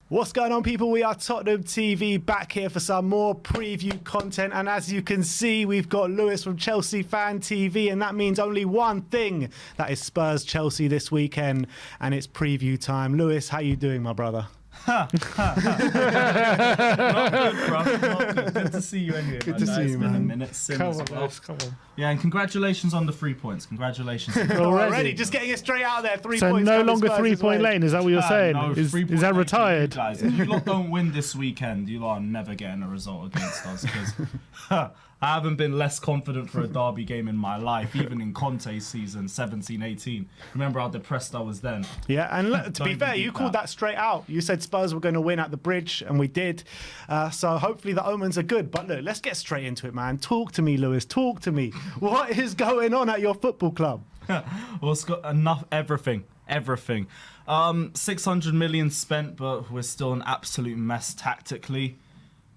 What's going on, people? We are Tottenham TV back here for some more preview content. And as you can see, we've got Lewis from Chelsea Fan TV. And that means only one thing. That is Spurs Chelsea this weekend. And it's preview time. Lewis, how you doing, my brother? Not good, bro. Not good. Good to see you anyway. Good to see you, man. It's been a minute since. Come on. Yeah, and congratulations on the 3 points. Congratulations. Already, just getting it straight out there. 3 so points. So no longer 3-point lane. Is that what you're saying? No, is that retired? Guys, if you lot don't win this weekend, you lot are never getting a result against us. Because I haven't been less confident for a derby game in my life, even in Conte's season 17-18. Remember how depressed I was then? Yeah, and look, to be fair, you called that straight out. You said Spurs were going to win at the Bridge, and we did. So hopefully the omens are good. But look, let's get straight into it, man. Talk to me, Lewis. Talk to me. What is going on at your football club? Well, it's got enough everything. 600 million spent, but we're still an absolute mess tactically.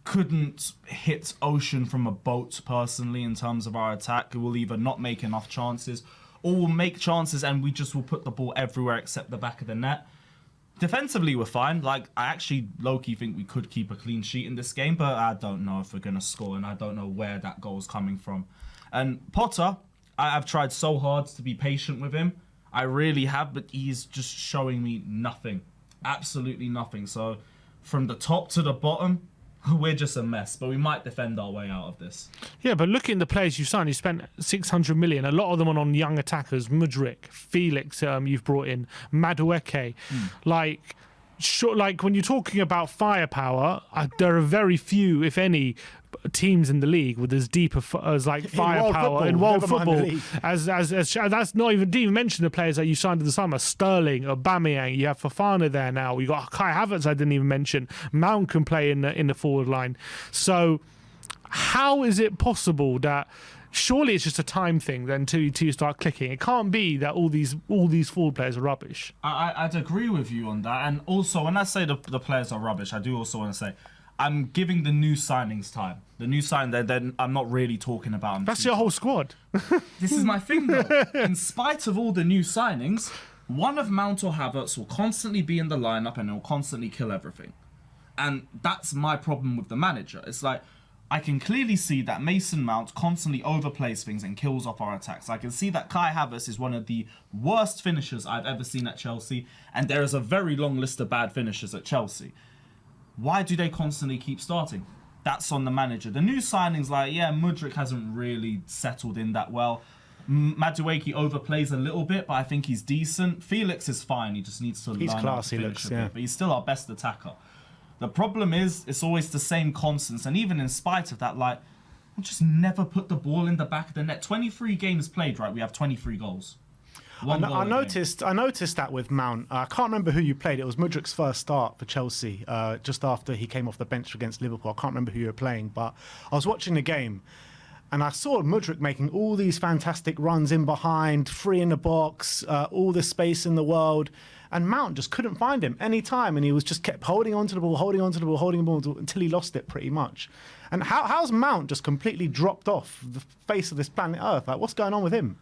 Couldn't hit Ocean from a boat personally in terms of our attack. We'll either not make enough chances or we'll make chances and we just will put the ball everywhere except the back of the net. Defensively, we're fine. Like, I actually low-key think we could keep a clean sheet in this game, but I don't know if we're going to score and I don't know where that goal's coming from. And Potter, I've tried so hard to be patient with him. I really have, but he's just showing me nothing. Absolutely nothing. So from the top to the bottom, we're just a mess, but we might defend our way out of this. Yeah, but looking at the players you've signed, you spent 600 million. A lot of them are on young attackers. Mudryk, Felix, you've brought in, Madueke. Like when you're talking about firepower, there are very few, if any, teams in the league with as deep as like firepower in world football. As that's not even, didn't even mention the players that you signed in the summer. Sterling, Aubameyang, you have Fofana there now. You got Kai Havertz, I didn't even mention. Mount can play in the forward line. So how is it possible that? Surely it's just a time thing then to start clicking. It can't be that all these forward players are rubbish. I'd agree with you on that. And also, when I say the players are rubbish, I do also want to say I'm giving the new signings time. The new sign, then I'm not really talking about them. That's your whole squad. This is my thing, though. In spite of all the new signings, one of Mount or Havertz will constantly be in the lineup and he'll constantly kill everything. And that's my problem with the manager. It's like, I can clearly see that Mason Mount constantly overplays things and kills off our attacks. I can see that Kai Havertz is one of the worst finishers I've ever seen at Chelsea, and there is a very long list of bad finishers at Chelsea. Why do they constantly keep starting? That's on the manager. The new signings, like, yeah, Mudryk hasn't really settled in that well. Madueke overplays a little bit, but I think he's decent. Felix is fine. He just needs to learn how to finish a bit, but he's still our best attacker. The problem is, it's always the same constants, and even in spite of that, like, we'll just never put the ball in the back of the net. 23 games played, right? We have 23 goals. I noticed that with Mount. I can't remember who you played. It was Mudryk's first start for Chelsea, just after he came off the bench against Liverpool. I can't remember who you were playing, but I was watching the game, and I saw Mudryk making all these fantastic runs in behind, free in the box, all the space in the world. And Mount just couldn't find him any time, and he was just kept holding onto the ball until he lost it pretty much. And how's Mount just completely dropped off the face of this planet Earth? Like, what's going on with him?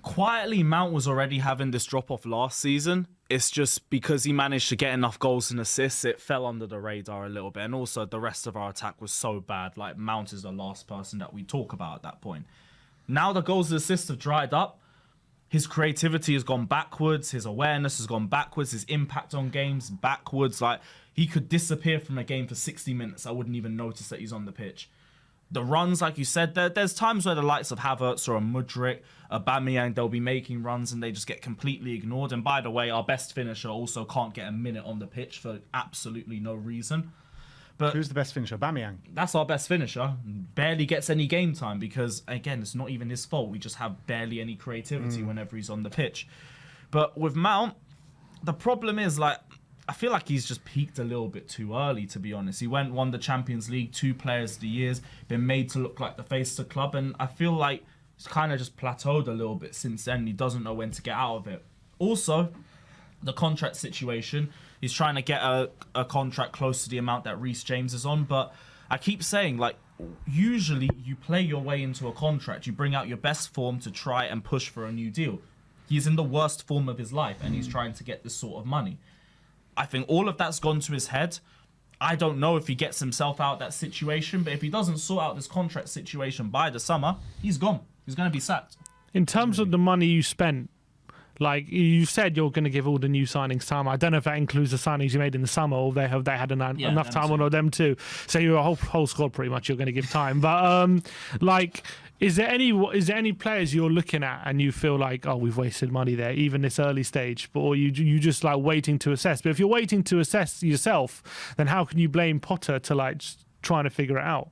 Quietly, Mount was already having this drop-off last season. It's just because he managed to get enough goals and assists, it fell under the radar a little bit. And also, the rest of our attack was so bad. Like, Mount is the last person that we talk about at that point. Now the goals and assists have dried up. His creativity has gone backwards. His awareness has gone backwards. His impact on games, backwards. Like, he could disappear from a game for 60 minutes. I wouldn't even notice that he's on the pitch. The runs, like you said, there's times where the likes of Havertz or a Mudryk, Aubameyang, they'll be making runs and they just get completely ignored. And by the way, our best finisher also can't get a minute on the pitch for absolutely no reason. But who's the best finisher? Aubameyang. That's our best finisher. Barely gets any game time because, again, it's not even his fault. We just have barely any creativity whenever he's on the pitch. But with Mount, the problem is, like, I feel like he's just peaked a little bit too early, to be honest. He won the Champions League, 2 Players of the Year, been made to look like the face of the club, and I feel like he's kind of just plateaued a little bit since then. He doesn't know when to get out of it. Also, the contract situation, he's trying to get a contract close to the amount that Reece James is on, but I keep saying, like, usually you play your way into a contract. You bring out your best form to try and push for a new deal. He's in the worst form of his life, and he's trying to get this sort of money. I think all of that's gone to his head. I don't know if he gets himself out of that situation, but if he doesn't sort out this contract situation by the summer, he's gone. He's going to be sacked. In terms of the money you spent, like you said, you're going to give all the new signings time. I don't know if that includes the signings you made in the summer, or they had enough time on them too. So your whole squad pretty much you're going to give time. But like, is there any players you're looking at and you feel like, oh, we've wasted money there, even this early stage, but or you just like waiting to assess? But if you're waiting to assess yourself, then how can you blame Potter to like just trying to figure it out?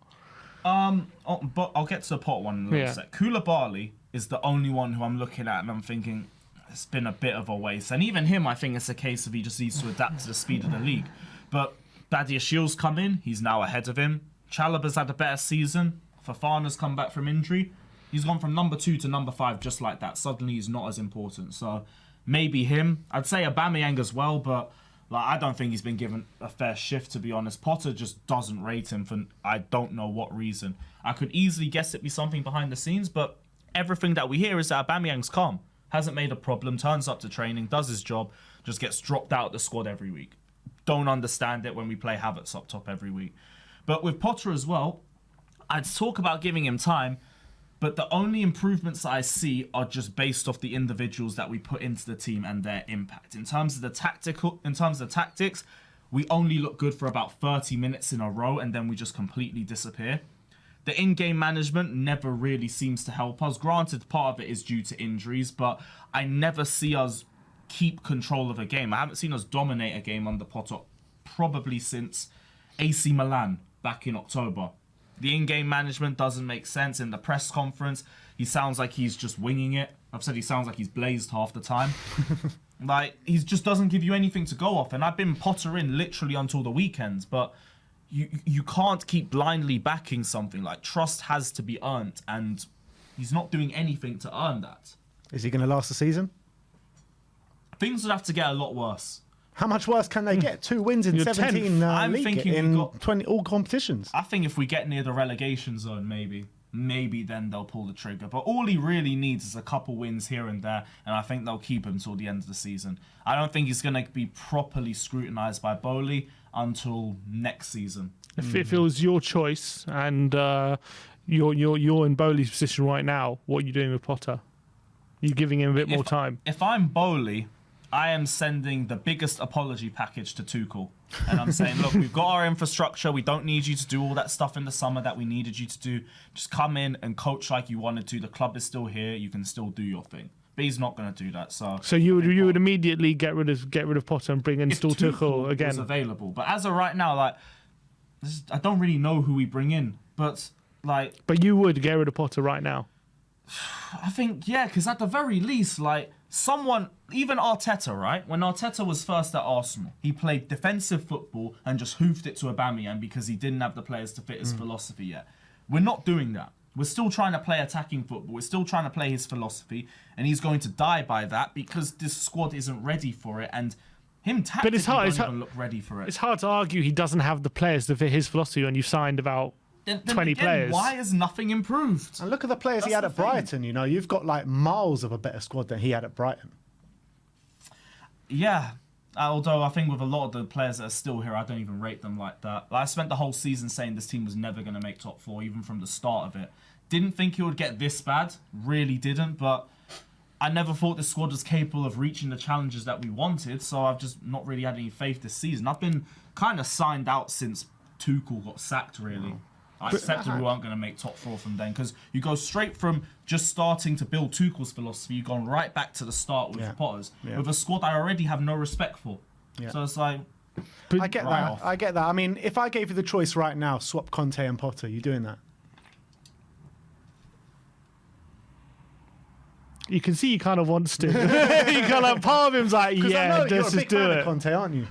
But I'll get to the Potter one in a little sec. Koulibaly is the only one who I'm looking at and I'm thinking it's been a bit of a waste. And even him, I think it's a case of he just needs to adapt to the speed of the league. But Badiashiel's come in, he's now ahead of him. Chalobah's had a better season. Fofana's come back from injury. He's gone from number 2 to number 5 just like that. Suddenly he's not as important. So maybe him. I'd say Aubameyang as well, but like I don't think he's been given a fair shift, to be honest. Potter just doesn't rate him for I don't know what reason. I could easily guess it'd be something behind the scenes, but everything that we hear is that Aubameyang's calm. Hasn't made a problem, turns up to training, does his job, just gets dropped out of the squad every week. Don't understand it when we play Havertz up top every week. But with Potter as well, I'd talk about giving him time, but the only improvements that I see are just based off the individuals that we put into the team and their impact. In terms of the tactics, we only look good for about 30 minutes in a row and then we just completely disappear. The in-game management never really seems to help us. Granted, part of it is due to injuries, but I never see us keep control of a game. I haven't seen us dominate a game under Potter probably since AC Milan back in October. The in-game management doesn't make sense. In the press conference, he sounds like he's just winging it. I've said he sounds like he's blazed half the time. Like, he just doesn't give you anything to go off. And I've been Potter in literally until the weekends, but you can't keep blindly backing something. Like, trust has to be earned, and he's not doing anything to earn that. Is he going to last the season? Things would have to get a lot worse. How much worse can they get? 2 wins in 17 league in 20 all competitions. I think if we get near the relegation zone, maybe then they'll pull the trigger. But all he really needs is a couple wins here and there, and I think they'll keep him till the end of the season. I don't think he's going to be properly scrutinised by Bowley until next season. If it was your choice and you're in Bowley's position right now, what are you doing with Potter? You giving him a bit more time? If I'm Bowley, I am sending the biggest apology package to Tuchel. And I'm saying, look, we've got our infrastructure. We don't need you to do all that stuff in the summer that we needed you to do. Just come in and coach like you wanted to. The club is still here. You can still do your thing. But he's not going to do that. So you would immediately get rid of Potter and bring in still Tuchel again. Was available. But as of right now, like, I don't really know who we bring in. But you would get rid of Potter right now. I think, yeah, because at the very least, like, someone, even Arteta, right? When Arteta was first at Arsenal, he played defensive football and just hoofed it to Aubameyang because he didn't have the players to fit his philosophy yet. We're not doing that. We're still trying to play attacking football. We're still trying to play his philosophy, and he's going to die by that because this squad isn't ready for it, and him tactically don't even look ready for it. It's hard to argue he doesn't have the players to fit his philosophy when you've signed about 20 again, players. Why has nothing improved? And look at the players he had at Brighton. You know, you've got like miles of a better squad than he had at Brighton. Yeah, although I think with a lot of the players that are still here, I don't even rate them like that. Like, I spent the whole season saying this team was never going to make top 4, even from the start of it. Didn't think it would get this bad, really didn't, but I never thought this squad was capable of reaching the challenges that we wanted, so I've just not really had any faith this season. I've been kind of signed out since Tuchel got sacked, really. I accepted we weren't going to make top 4 from then, because you go straight from just starting to build Tuchel's philosophy, you've gone right back to the start with Potter's, with a squad I already have no respect for. Yeah. So it's like... I get that. I get that. I mean, if I gave you the choice right now, swap Conte and Potter, you doing that? You can see he kind of wants to. He kind of, part of him's like, yeah, let's just do it. Conte, aren't you?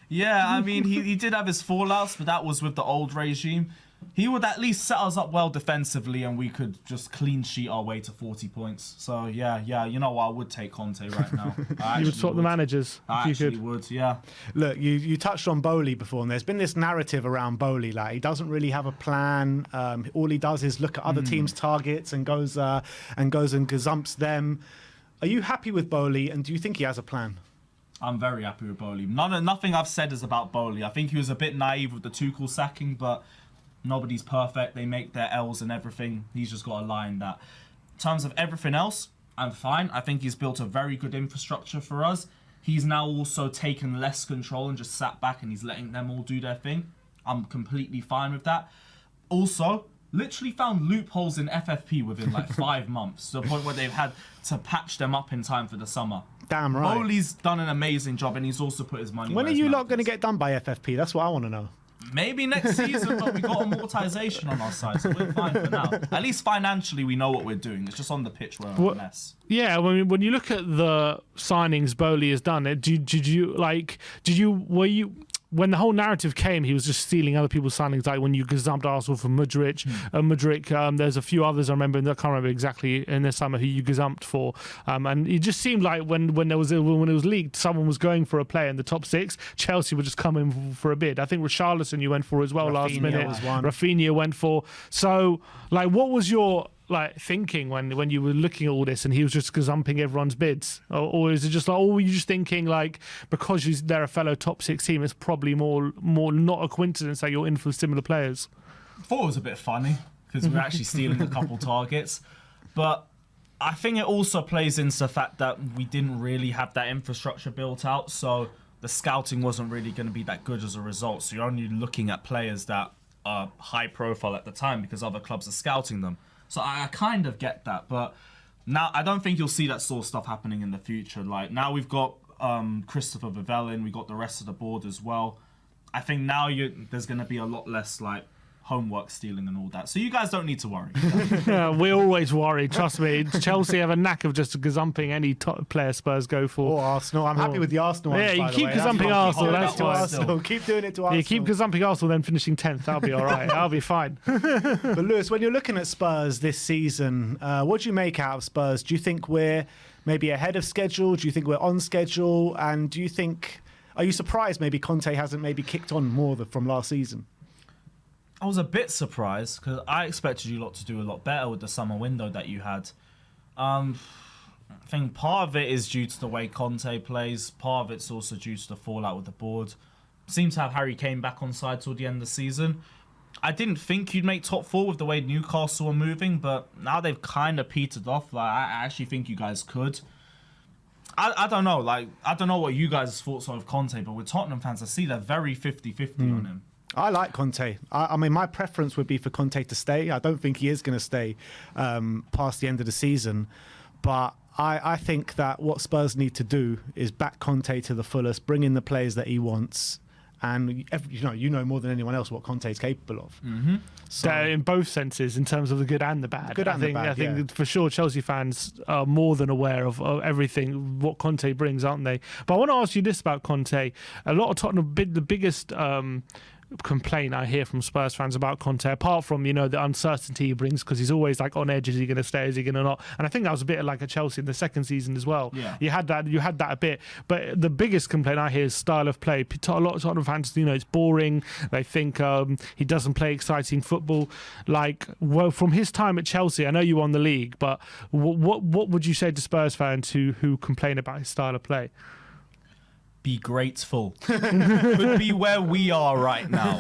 Yeah, I mean, he did have his fallouts, but that was with the old regime. He would at least set us up well defensively, and we could just clean sheet our way to 40 points. So, yeah, you know what? I would take Conte right now. You would swap the managers. I actually would, yeah. Look, you touched on Bowley before, and there's been this narrative around Bowley. Like, he doesn't really have a plan. All he does is look at other teams' targets and goes and gazumps them. Are you happy with Bowley, and do you think he has a plan? I'm very happy with Bowley. Nothing I've said is about Bowley. I think he was a bit naive with the Tuchel sacking, but nobody's perfect. They make their L's and everything. He's just got a line that. In terms of everything else, I'm fine. I think he's built a very good infrastructure for us. He's now also taken less control and just sat back and he's letting them all do their thing. I'm completely fine with that. Also, literally found loopholes in FFP within like 5 months, to the point where they've had to patch them up in time for the summer. Damn right. Bowley's done an amazing job, and he's also put his money. When are you lot going to get done by FFP? That's what I want to know. Maybe next season, but we got amortization on our side, so we're fine for now. At least financially, we know what we're doing. It's just on the pitch where we're a mess. Yeah, when you look at the signings Bowley has done, when the whole narrative came, he was just stealing other people's signings, like when you gazumped Arsenal for Mudryk. There's a few others I remember, I can't remember exactly in the summer who you gazumped for. And it just seemed like when it was leaked, someone was going for a player in the top 6. Chelsea would just come in for a bid. I think Richarlison you went for as well last minute. Rafinha went for. So, what was your thinking when you were looking at all this and he was just gazumping everyone's bids, or is it just or were you just thinking because they're a fellow top 6 team, it's probably more not a coincidence that you're in for similar players? I thought it was a bit funny because we're actually stealing a couple targets, but I think it also plays into the fact that we didn't really have that infrastructure built out, so the scouting wasn't really going to be that good as a result. So you're only looking at players that are high profile at the time because other clubs are scouting them. So I kind of get that, but now I don't think you'll see that sort of stuff happening in the future. Now we've got Christopher Vivell, we got the rest of the board as well. I think now there's going to be a lot less homework stealing and all that. So you guys don't need to worry. We're always worried, trust me. Chelsea have a knack of just gazumping any top player Spurs go for. Or Arsenal. I'm happy with the Arsenal ones, you keep gazumping Arsenal. That's Arsenal. Keep doing it to Arsenal. You keep gazumping Arsenal, then finishing 10th. That'll be all right. That'll be fine. But Lewis, when you're looking at Spurs this season, what do you make out of Spurs? Do you think we're maybe ahead of schedule? Do you think we're on schedule? And are you surprised maybe Conte hasn't maybe kicked on more from last season? I was a bit surprised because I expected you lot to do a lot better with the summer window that you had. I think part of it is due to the way Conte plays. Part of it's also due to the fallout with the board. Seems to have Harry Kane back on side till the end of the season. I didn't think you'd make top 4 with the way Newcastle were moving, but now they've kind of petered off. I actually think you guys could. I don't know. I don't know what you guys' thoughts are of Conte, but with Tottenham fans, I see they're very 50-50 on him. I like Conte. I mean, my preference would be for Conte to stay. I don't think he is going to stay past the end of the season. But I think that what Spurs need to do is back Conte to the fullest, bring in the players that he wants. And you know more than anyone else what Conte is capable of. Mm-hmm. So in both senses, in terms of the good and the bad. I think for sure Chelsea fans are more than aware of everything what Conte brings, aren't they? But I want to ask you this about Conte. A lot of Tottenham, the biggest complaint I hear from Spurs fans about Conte, apart from the uncertainty he brings, because he's always on edge, is he going to stay, is he going to not, and I think that was a bit like at Chelsea in the second season as well. You had that a bit, but the biggest complaint I hear is style of play. A lot of Tottenham fans, it's boring. They think he doesn't play exciting football. From his time at Chelsea, I know you won the league, but what would you say to Spurs fans who complain about his style of play? Be grateful. Could be where we are right now.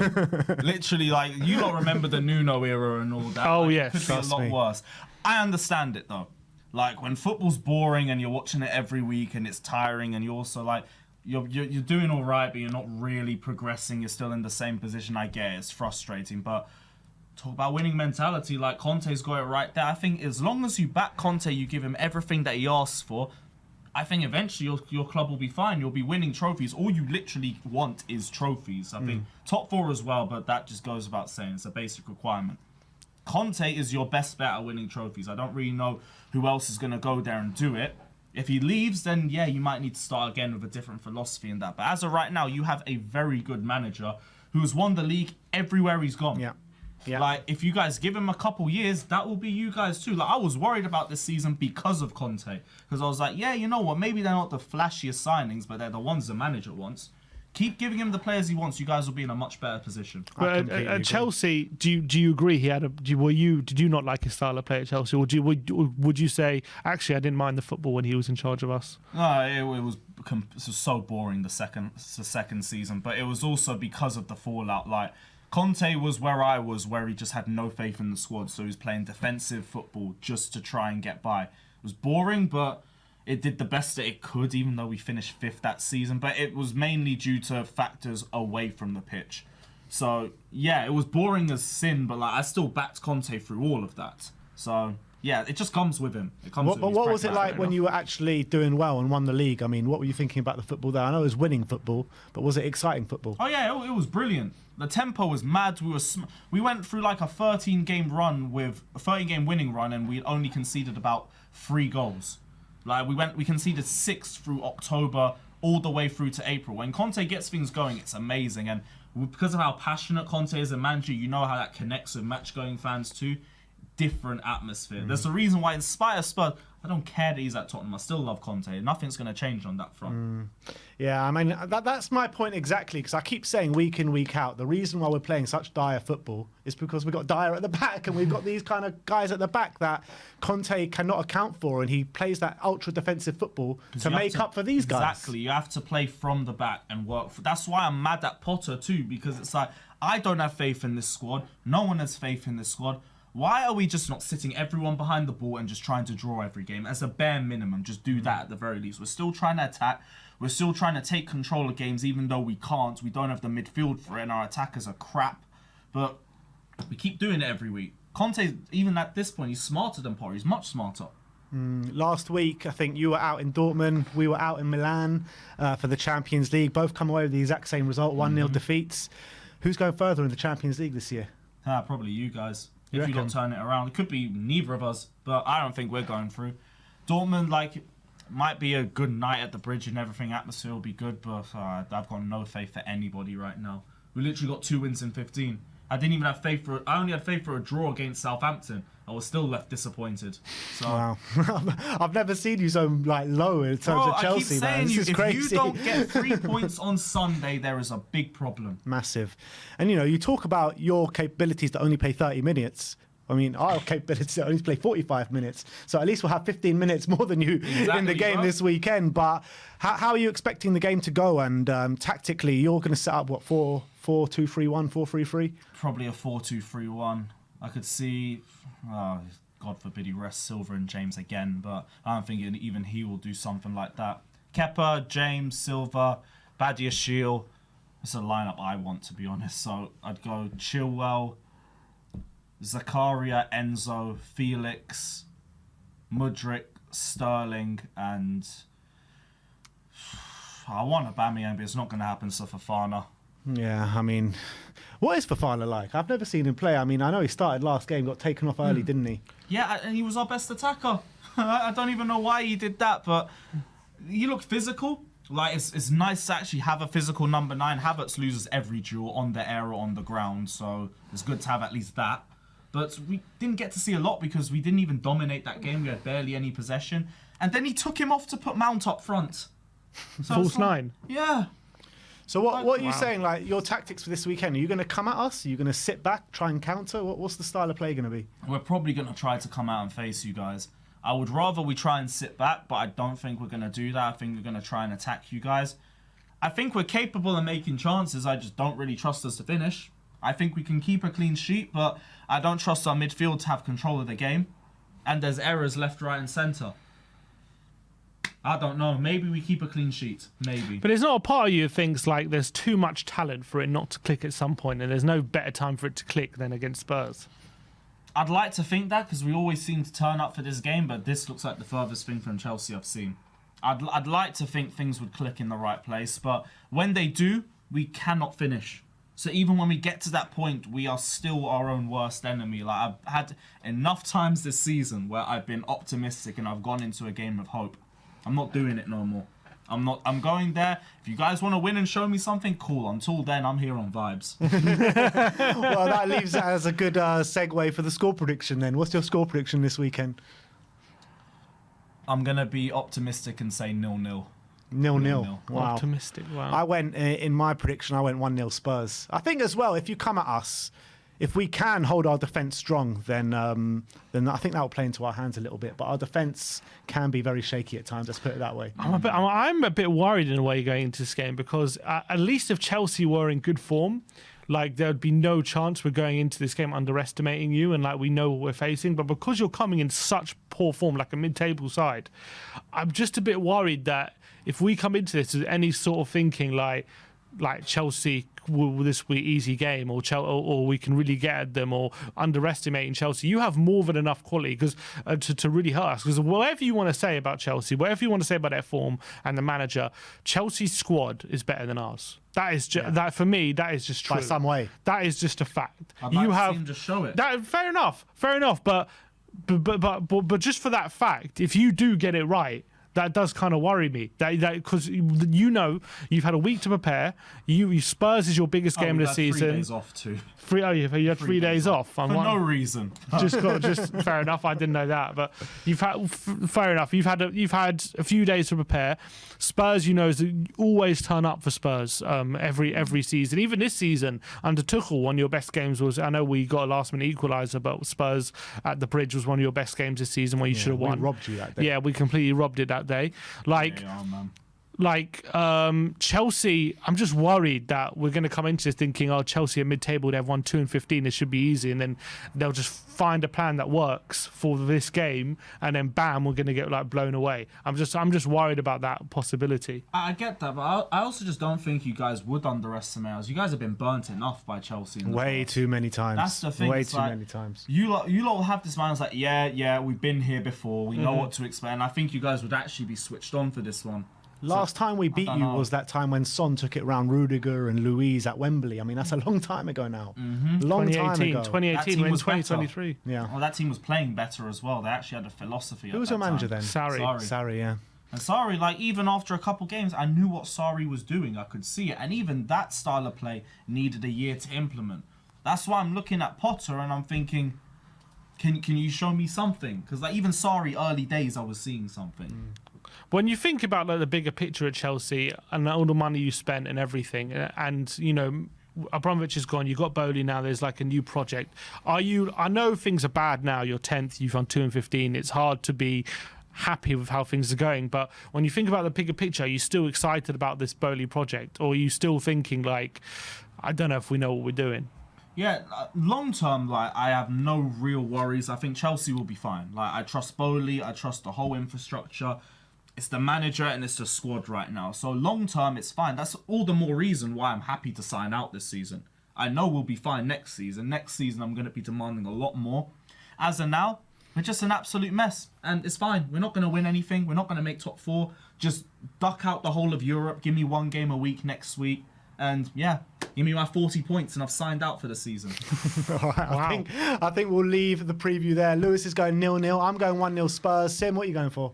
Literally, you don't remember the Nuno era and all that. Oh, yes. It could be a lot worse. I understand it, though. When football's boring and you're watching it every week and it's tiring and you're also, you're doing all right, but you're not really progressing. You're still in the same position. I get it. It's frustrating, but talk about winning mentality. Conte's got it right there. I think as long as you back Conte, you give him everything that he asks for, I think eventually your club will be fine. You'll be winning trophies. All you literally want is trophies. I think top 4 as well, but that just goes without saying. It's a basic requirement. Conte is your best bet at winning trophies. I don't really know who else is going to go there and do it. If he leaves, then yeah, you might need to start again with a different philosophy and that. But as of right now, you have a very good manager who's won the league everywhere he's gone. Yeah. If you guys give him a couple years, that will be you guys too. I was worried about this season because of Conte. Because I was like, yeah, you know what? Maybe they're not the flashiest signings, but they're the ones the manager wants. Keep giving him the players he wants. You guys will be in a much better position. But at Chelsea, do you agree he had did you not like his style of play at Chelsea, or would you say actually I didn't mind the football when he was in charge of us? No, it was so boring the second season, but it was also because of the fallout. Like Conte was where I was, where he just had no faith in the squad, so he was playing defensive football just to try and get by. It was boring, but it did the best that it could, even though we finished 5th that season. But it was mainly due to factors away from the pitch. So, yeah, it was boring as sin, but like I still backed Conte through all of that. So, yeah, it just comes with him. It comes with But what was it like when you were actually doing well and won the league? I mean, what were you thinking about the football there? I know it was winning football, but was it exciting football? Oh, yeah, it was brilliant. The tempo was mad. We went through like a 13-game winning run, and we only conceded about 3 goals. Like we conceded 6 through October all the way through to April. When Conte gets things going, it's amazing. And because of how passionate Conte is a manager, you know how that connects with match-going fans too. Different atmosphere. There's a reason why, in spite of Spurs, I don't care that he's at Tottenham. I still love Conte. Nothing's going to change on that front. Yeah, I mean, that's my point exactly, because I keep saying week in, week out, the reason why we're playing such dire football is because we've got Dyer at the back, and we've got these kind of guys at the back that Conte cannot account for, and he plays that ultra-defensive football to make up for these guys. Exactly. You have to play from the back and work. That's why I'm mad at Potter too, because it's like, I don't have faith in this squad. No one has faith in this squad. Why are we just not sitting everyone behind the ball and just trying to draw every game? As a bare minimum, just do that at the very least. We're still trying to attack. We're still trying to take control of games, even though we can't. We don't have the midfield for it, and our attackers are crap. But we keep doing it every week. Conte, even at this point, he's smarter than Potter. He's much smarter. Last week, I think you were out in Dortmund, we were out in Milan for the Champions League. Both come away with the exact same result, 1-0 defeats. Who's going further in the Champions League this year? Probably you guys. If you don't turn it around. It could be neither of us, but I don't think we're going through. Dortmund, might be a good night at the bridge and everything. Atmosphere will be good, but I've got no faith for anybody right now. We literally got 2 wins in 15. I didn't even have faith I only had faith for a draw against Southampton. I was still left disappointed. So, wow. I've never seen you so low in terms of Chelsea, man. This is crazy. If you don't get 3 points on Sunday, there is a big problem. Massive. And you talk about your capabilities to only play 30 minutes. I mean, our capabilities to only play 45 minutes. So at least we'll have 15 minutes more than you in the game this weekend. But how are you expecting the game to go? And tactically, you're going to set up, what, 4-2-3-1, 4-3-3? Probably a 4-2-3-1. I could see, God forbid he rests Silva and James again, but I don't think even he will do something like that. Kepa, James, Silva, Badiashile. It's a lineup I want, to be honest. So I'd go Chilwell, Zakaria, Enzo, Felix, Mudryk, Sterling, and I want Aubameyang, but it's not going to happen, so Fofana. Yeah, I mean, what is Fofana like? I've never seen him play. I mean, I know he started last game, got taken off early, didn't he? Yeah, and he was our best attacker. I don't even know why he did that, but he looked physical. It's nice to actually have a physical number 9. Havertz loses every duel on the air or on the ground, so it's good to have at least that. But we didn't get to see a lot because we didn't even dominate that game. We had barely any possession. And then he took him off to put Mount up front. So false 9? Yeah. So what are you saying, your tactics for this weekend? Are you going to come at us? Are you going to sit back, try and counter? What's the style of play going to be? We're probably going to try to come out and face you guys. I would rather we try and sit back, but I don't think we're going to do that. I think we're going to try and attack you guys. I think we're capable of making chances. I just don't really trust us to finish. I think we can keep a clean sheet, but I don't trust our midfield to have control of the game. And there's errors left, right and centre. I don't know. Maybe we keep a clean sheet. Maybe. But there's not a part of you that thinks there's too much talent for it not to click at some point, and there's no better time for it to click than against Spurs. I'd like to think that, because we always seem to turn up for this game, but this looks like the furthest thing from Chelsea I've seen. I'd like to think things would click in the right place, but when they do, we cannot finish. So even when we get to that point, we are still our own worst enemy. I've had enough times this season where I've been optimistic and I've gone into a game of hope. I'm not doing it no more. I'm going there. If you guys want to win and show me something, cool. Until then, I'm here on vibes. Well, that leaves that as a good segue for the score prediction then. What's your score prediction this weekend? I'm going to be optimistic and say 0-0. 0-0. Wow. Optimistic. Wow. I went, in my prediction, I went 1-0 Spurs. I think as well, if you come at us, if we can hold our defence strong, then I think that will play into our hands a little bit. But our defence can be very shaky at times, let's put it that way. I'm a bit worried in a way going into this game because at least if Chelsea were in good form, like there'd be no chance we're going into this game underestimating you and like we know what we're facing. But because you're coming in such poor form, like a mid-table side, I'm just a bit worried that if we come into this with any sort of thinking like Chelsea, will this be easy game, or we can really get at them, or underestimating Chelsea, you have more than enough quality because to really hurt us. Because whatever you want to say about Chelsea, whatever you want to say about their form and the manager, Chelsea's squad is better than ours. That is that for me. That is just true. By some way. That is just a fact. I'd like to see him just show it. Fair enough. But just for that fact, if you do get it right, that does kind of worry me. That because you've had a week to prepare. Spurs is your biggest game of the season. 3 days off too. You had 3 days off. For no reason. Just fair enough. I didn't know that, but you've had fair enough. You've had a few days to prepare. Spurs, always turn up for Spurs every season. Even this season under Tuchel, one of your best games was. I know we got a last minute equaliser, but Spurs at the Bridge was one of your best games this season where you should have won. We robbed you that day. Yeah, we completely robbed it that day. Chelsea, I'm just worried that we're going to come into this thinking, oh, Chelsea are mid-table, they've won 2-15, this should be easy, and then they'll just find a plan that works for this game, and then bam, we're going to get blown away. I'm just worried about that possibility. I get that, but I also just don't think you guys would underestimate us. You guys have been burnt enough by Chelsea. Way too many times. That's the thing. Way too many times. You lot will have this mind like, yeah, we've been here before. We know what to expect, and I think you guys would actually be switched on for this one. Last time we beat you was that time when Son took it round Rudiger and Luiz at Wembley. I mean, that's a long time ago now. Long time ago. 2018 when 2023. Yeah. Well, that team was playing better as well. They actually had a philosophy. Who was your manager then? Sarri, yeah. And Sarri, even after a couple games, I knew what Sarri was doing. I could see it. And even that style of play needed a year to implement. That's why I'm looking at Potter and I'm thinking, can you show me something? Because even Sarri, early days, I was seeing something. When you think about the bigger picture at Chelsea and all the money you spent and everything, and Abramovich is gone, you've got Bowley now, there's a new project. I know things are bad now, you're 10th, you've won 2-15, it's hard to be happy with how things are going, but when you think about the bigger picture, are you still excited about this Bowley project, or are you still thinking I don't know if we know what we're doing? Yeah, long term, I have no real worries. I think Chelsea will be fine. I trust Bowley, I trust the whole infrastructure. It's the manager and it's the squad right now. So long term, it's fine. That's all the more reason why I'm happy to sign out this season. I know we'll be fine next season. Next season, I'm going to be demanding a lot more. As of now, we're just an absolute mess. And it's fine. We're not going to win anything. We're not going to make top 4. Just duck out the whole of Europe. Give me 1 game a week next week. And yeah, give me my 40 points and I've signed out for the season. All right, wow. I think we'll leave the preview there. Lewis is going 0-0. I'm going 1-0 Spurs. Sim, what are you going for?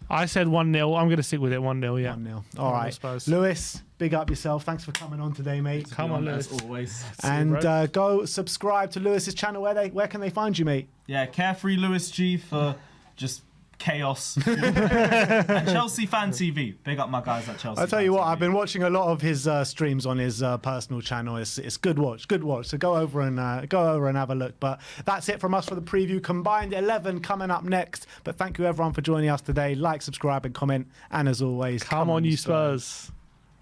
I said 1-0. I'm going to stick with it. 1-0, yeah. 1-0. All right. Spurs. Lewis, big up yourself. Thanks for coming on today, mate. Come on, Lewis. As always. And go subscribe to Lewis's channel. Where can they find you, mate? Yeah, Carefree Lewis G for just chaos. And Chelsea Fan TV. Big up my guys at Chelsea. I'll tell you what, TV. I've been watching a lot of his streams on his personal channel. It's good watch. So go over and have a look. But that's it from us for the preview. Combined 11 coming up next. But thank you everyone for joining us today. Like, subscribe, and comment. And as always, come on, you Spurs.